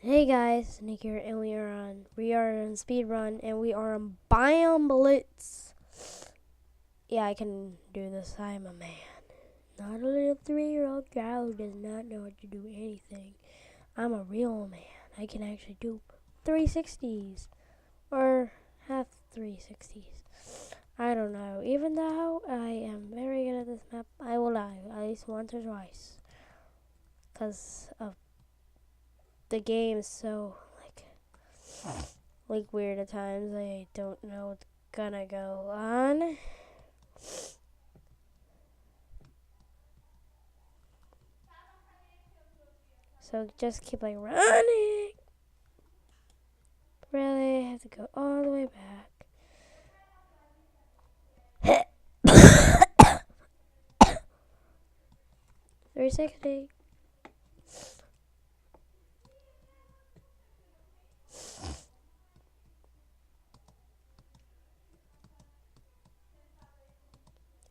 Hey guys, Nick here, and we are on speed run, and we are on BiomeBlitz. Yeah, I can do this. I'm a man, not a little 3-year-old child who does not know how to do anything. I'm a real man. I can actually do 360s or half 360s. I don't know. Even though I am very good at this map, I will die at least once or twice because of the game is so weird at times. I don't know what's gonna go on. So just keep running. Really, I have to go all the way back. 360.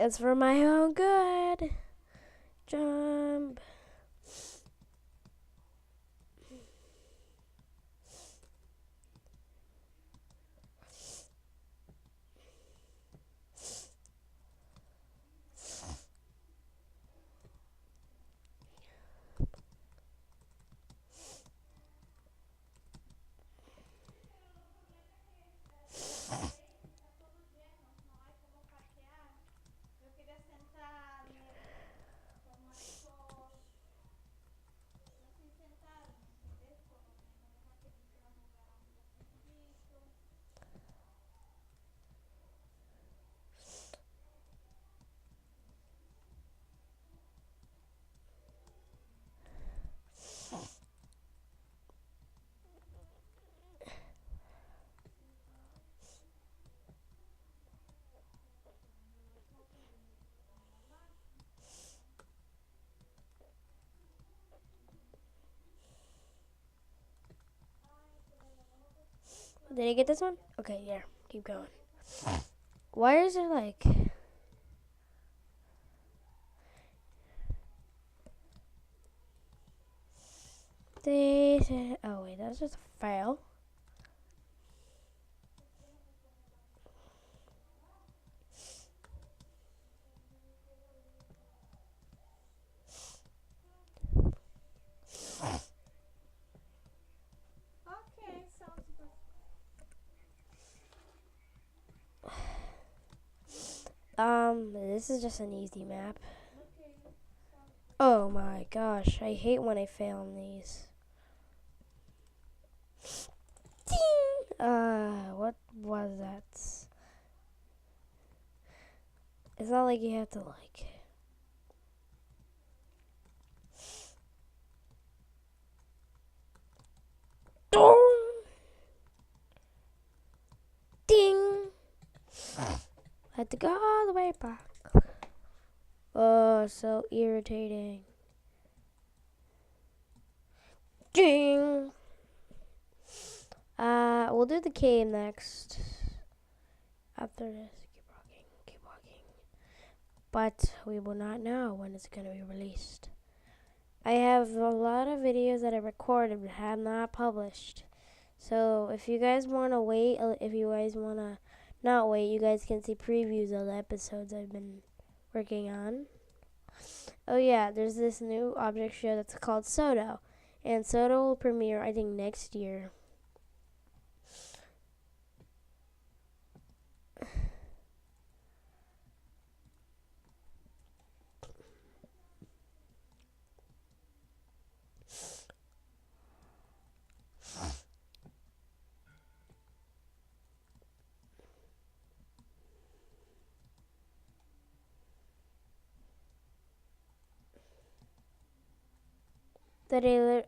It's for my own good. Jump. Did I get this one? Okay, yeah. Keep going. Why is it like... Oh wait, that's just a fail. Okay, sounds good. This is just an easy map. Okay, Oh my gosh, I hate when I fail on these. Ding! What was that? It's not like you have to ding! I had to go all the way back. Oh, so irritating. Ding! We'll do the cave next. After this, keep walking. But we will not know when it's gonna be released. I have a lot of videos that I recorded but have not published. So if you guys want to wait, if you guys want to not wait, you guys can see previews of the episodes I've been working on. Oh yeah, there's this new object show that's called Soto. And Soto will premiere, I think, next year.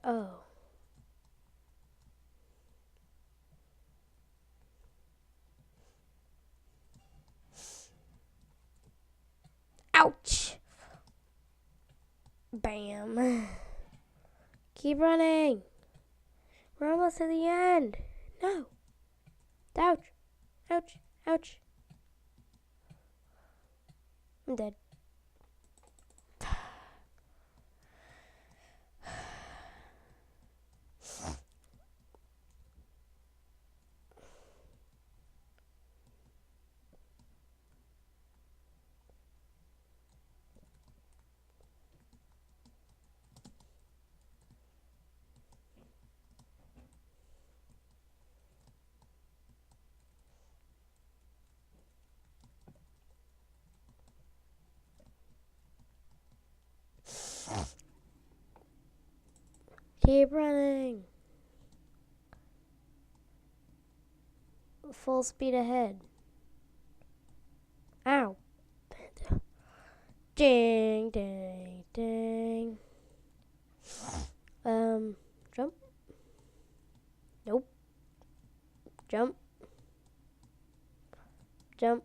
Oh. Ouch! Bam. Keep running. We're almost to the end. No. Ouch. Ouch. Ouch. I'm dead. Keep running. Full speed ahead. Ow. Ding, ding, ding. Jump. Nope. Jump. Jump.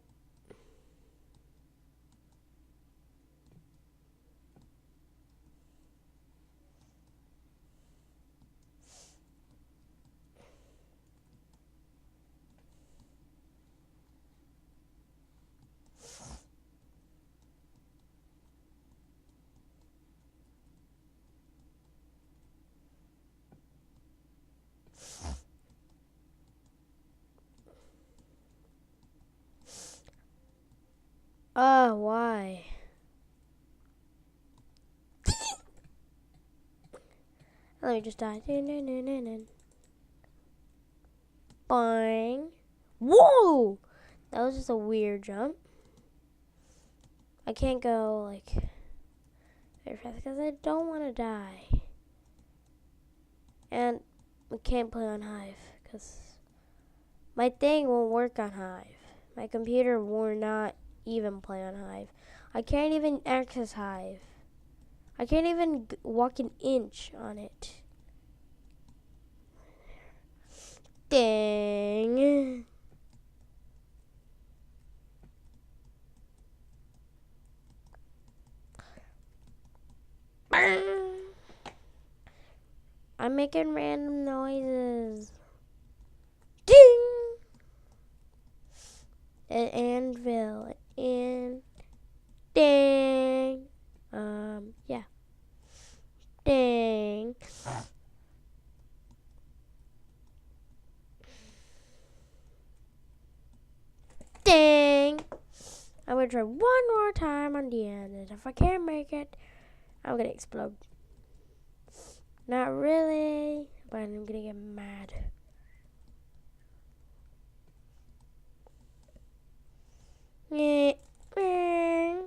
Why? Let me just die. Boing. Whoa! That was just a weird jump. I can't go like very fast because I don't want to die. And we can't play on Hive because my thing won't work on Hive. My computer will not even play on Hive. I can't even access Hive. I can't even walk an inch on it. Dang. I'm making random noises. Ding! An anvil. And ding. Yeah. Ding. Ding. I'm gonna try one more time on the end, and if I can't make it, I'm gonna explode. Not really, but I'm gonna get mad.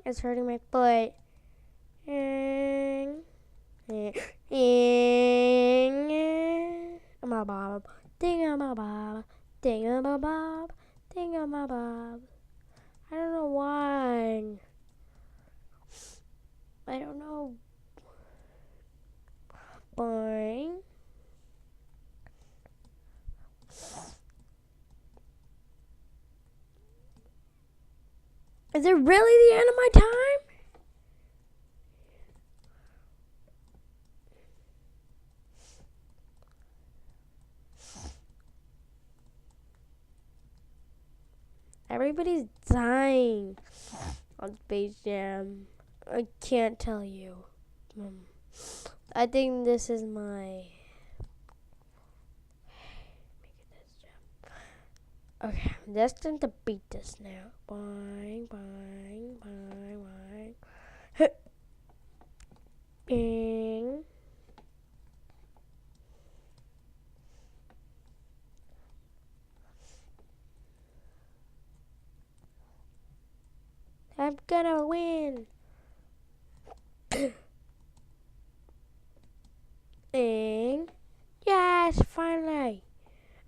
It's hurting my foot. I'm a bob. Ding, I'm a bob. Ding, I'm a bob. Ding, I'm a bob. I don't know why. I don't know. Boing. Is it really the end of my time? Everybody's dying on Space Jam. I can't tell you. I think this is my... Okay, I'm destined to beat this now. Boing, boing, boing, boing. Bing. I'm gonna win. Bing. Yes, finally.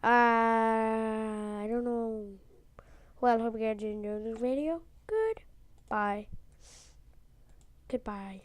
I don't know. Well, hope you guys enjoyed this video. Goodbye. Goodbye.